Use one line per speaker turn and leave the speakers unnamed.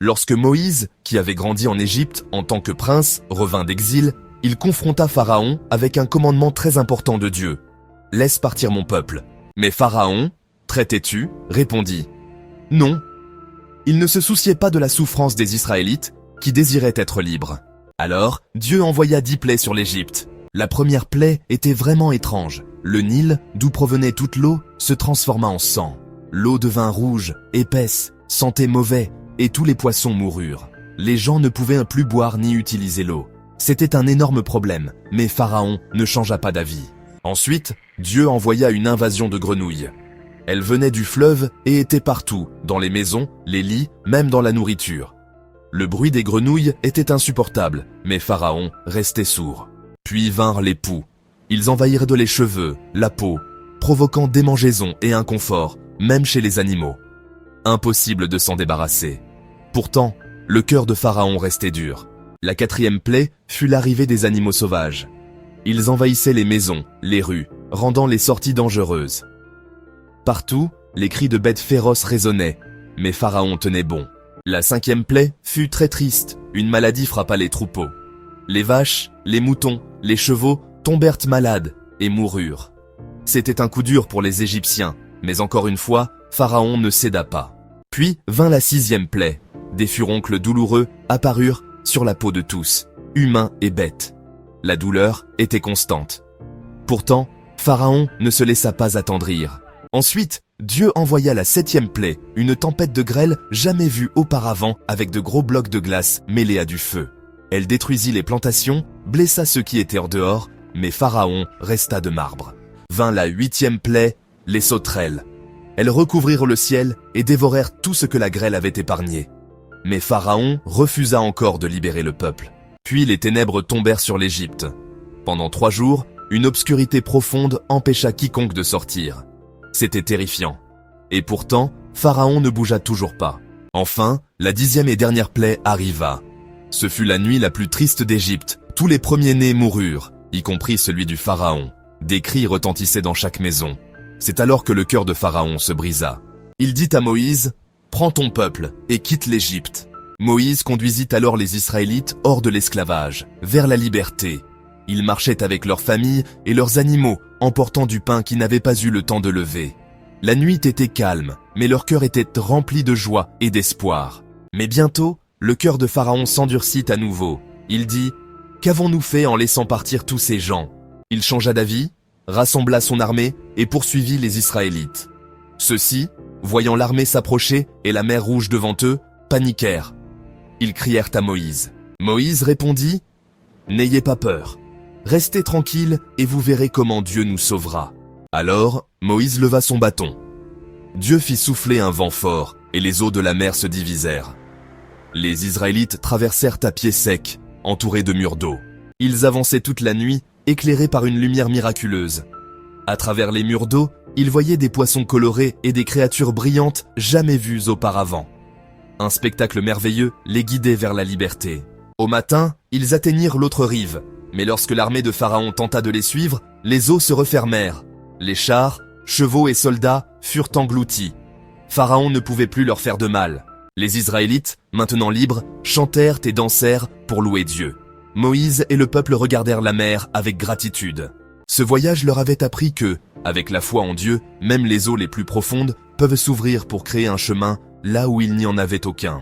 Lorsque Moïse, qui avait grandi en Égypte en tant que prince, revint d'exil, il confronta Pharaon avec un commandement très important de Dieu. « Laisse partir mon peuple. » Mais Pharaon, très têtu, répondit « Non. » Il ne se souciait pas de la souffrance des Israélites, qui désiraient être libres. Alors, Dieu envoya 10 plaies sur l'Égypte. La première plaie était vraiment étrange. Le Nil, d'où provenait toute l'eau, se transforma en sang. L'eau devint rouge, épaisse, sentait mauvais, et tous les poissons moururent. Les gens ne pouvaient plus boire ni utiliser l'eau. C'était un énorme problème, mais Pharaon ne changea pas d'avis. Ensuite, Dieu envoya une invasion de grenouilles. Elles venaient du fleuve et étaient partout, dans les maisons, les lits, même dans la nourriture. Le bruit des grenouilles était insupportable, mais Pharaon restait sourd. Puis vinrent les poux. Ils envahirent les cheveux, la peau, provoquant démangeaisons et inconfort, même chez les animaux. Impossible de s'en débarrasser. Pourtant, le cœur de Pharaon restait dur. La 4e plaie fut l'arrivée des animaux sauvages. Ils envahissaient les maisons, les rues, rendant les sorties dangereuses. Partout, les cris de bêtes féroces résonnaient, mais Pharaon tenait bon. La 5e plaie fut très triste, une maladie frappa les troupeaux. Les vaches, les moutons, les chevaux tombèrent malades et moururent. C'était un coup dur pour les Égyptiens, mais encore une fois, Pharaon ne céda pas. Puis vint la 6e plaie. Des furoncles douloureux apparurent sur la peau de tous, humains et bêtes. La douleur était constante. Pourtant, Pharaon ne se laissa pas attendrir. Ensuite, Dieu envoya la 7e plaie, une tempête de grêle jamais vue auparavant avec de gros blocs de glace mêlés à du feu. Elle détruisit les plantations, blessa ceux qui étaient en dehors, mais Pharaon resta de marbre. Vint la 8e plaie, les sauterelles. Elles recouvrirent le ciel et dévorèrent tout ce que la grêle avait épargné. Mais Pharaon refusa encore de libérer le peuple. Puis les ténèbres tombèrent sur l'Égypte. Pendant 3 jours, une obscurité profonde empêcha quiconque de sortir. C'était terrifiant. Et pourtant, Pharaon ne bougea toujours pas. Enfin, la 10e et dernière plaie arriva. Ce fut la nuit la plus triste d'Égypte. Tous les premiers-nés moururent, y compris celui du Pharaon. Des cris retentissaient dans chaque maison. C'est alors que le cœur de Pharaon se brisa. Il dit à Moïse « Prends ton peuple et quitte l'Égypte ». Moïse conduisit alors les Israélites hors de l'esclavage, vers la liberté. Ils marchaient avec leurs familles et leurs animaux, emportant du pain qui n'avait pas eu le temps de lever. La nuit était calme, mais leur cœur était rempli de joie et d'espoir. Mais bientôt, le cœur de Pharaon s'endurcit à nouveau. Il dit « Qu'avons-nous fait en laissant partir tous ces gens ?» Il changea d'avis, rassembla son armée et poursuivit les Israélites. Ceux-ci, voyant l'armée s'approcher et la mer Rouge devant eux, paniquèrent. Ils crièrent à Moïse. Moïse répondit « N'ayez pas peur. Restez tranquilles et vous verrez comment Dieu nous sauvera. » Alors, Moïse leva son bâton. Dieu fit souffler un vent fort et les eaux de la mer se divisèrent. Les Israélites traversèrent à pied sec, entourés de murs d'eau. Ils avançaient toute la nuit, éclairés par une lumière miraculeuse. À travers les murs d'eau, ils voyaient des poissons colorés et des créatures brillantes jamais vues auparavant. Un spectacle merveilleux les guidait vers la liberté. Au matin, ils atteignirent l'autre rive, mais lorsque l'armée de Pharaon tenta de les suivre, les eaux se refermèrent. Les chars, chevaux et soldats furent engloutis. Pharaon ne pouvait plus leur faire de mal. Les Israélites, maintenant libres, chantèrent et dansèrent pour louer Dieu. Moïse et le peuple regardèrent la mer avec gratitude. Ce voyage leur avait appris que, avec la foi en Dieu, même les eaux les plus profondes peuvent s'ouvrir pour créer un chemin là où il n'y en avait aucun.